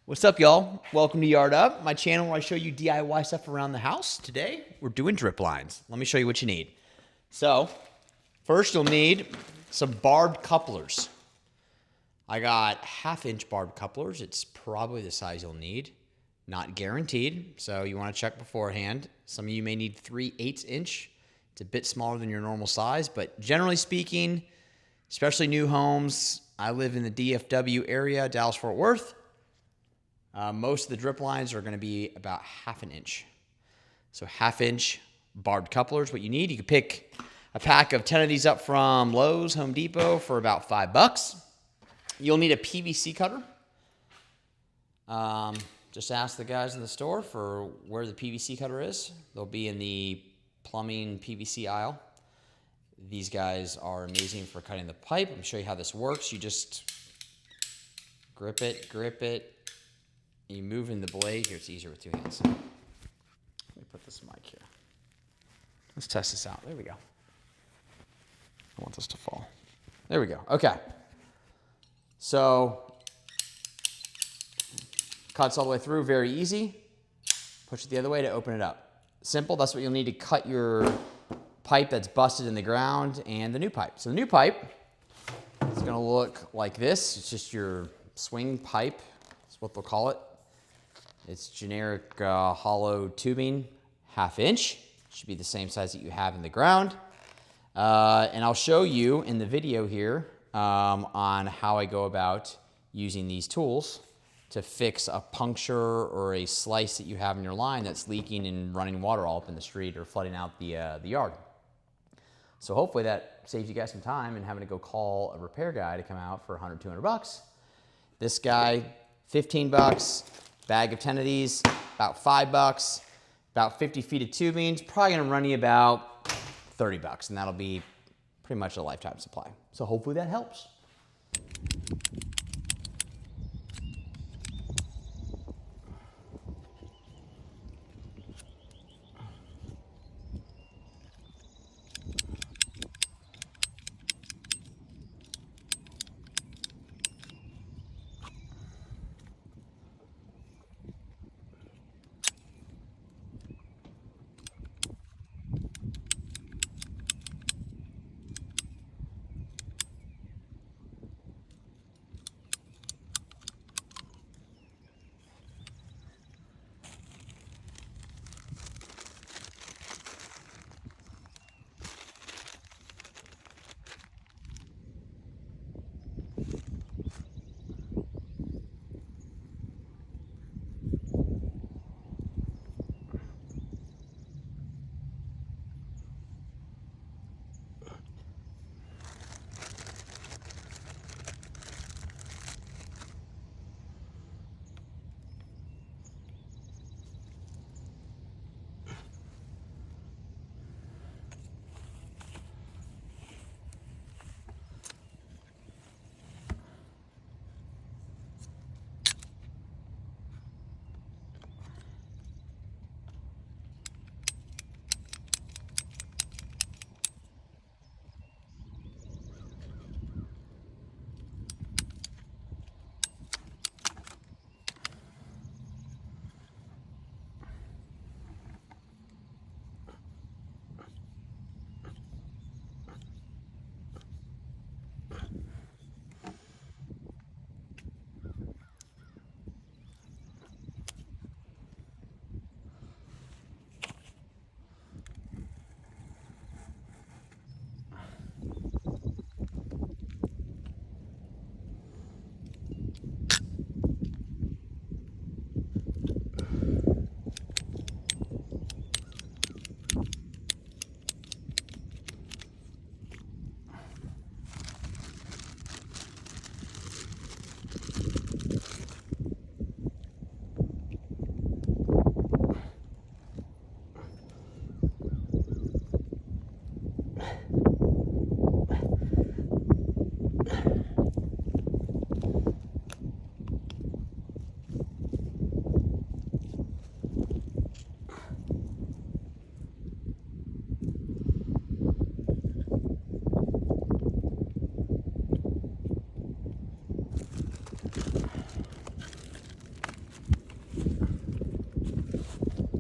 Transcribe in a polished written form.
What's up, y'all? Welcome to Yard Up, my channel where I show you DIY stuff around the house. Today, we're doing drip lines. Let me show you what you need. So, first you'll need some barbed couplers. I got 1/2-inch barbed couplers. It's probably the size you'll need. Not guaranteed, so you want to check beforehand. Some of you may need 3/8 inch. It's a bit smaller than your normal size, but generally speaking, especially new homes, I live in the DFW area, Dallas-Fort Worth. Most of the drip lines are going to be about 1/2 inch. So 1/2-inch barbed couplers, what you need. You can pick a pack of 10 of these up from Lowe's, Home Depot for about $5. You'll need a PVC cutter. Just ask the guys in the store for where the PVC cutter is. They'll be in the plumbing PVC aisle. These guys are amazing for cutting the pipe. Let me show you how this works. You just grip it. You move in the blade. Here, it's easier with two hands. Let me put this mic here. Let's test this out. There we go. I want this to fall. There we go. Okay. So, cuts all the way through, very easy. Push it the other way to open it up. Simple, that's what you'll need to cut your pipe that's busted in the ground and the new pipe. So the new pipe is gonna look like this. It's just your swing pipe, that's what they'll call it. It's generic hollow tubing, 1/2 inch. Should be the same size that you have in the ground. And I'll show you in the video here on how I go about using these tools to fix a puncture or a slice that you have in your line that's leaking and running water all up in the street or flooding out the yard. So hopefully that saves you guys some time and having to go call a repair guy to come out for $100, $200. This guy, $15. Bag of 10 of these, about $5. About 50 feet of tubing, it's probably gonna run you about $30, and that'll be pretty much a lifetime supply. So hopefully that helps.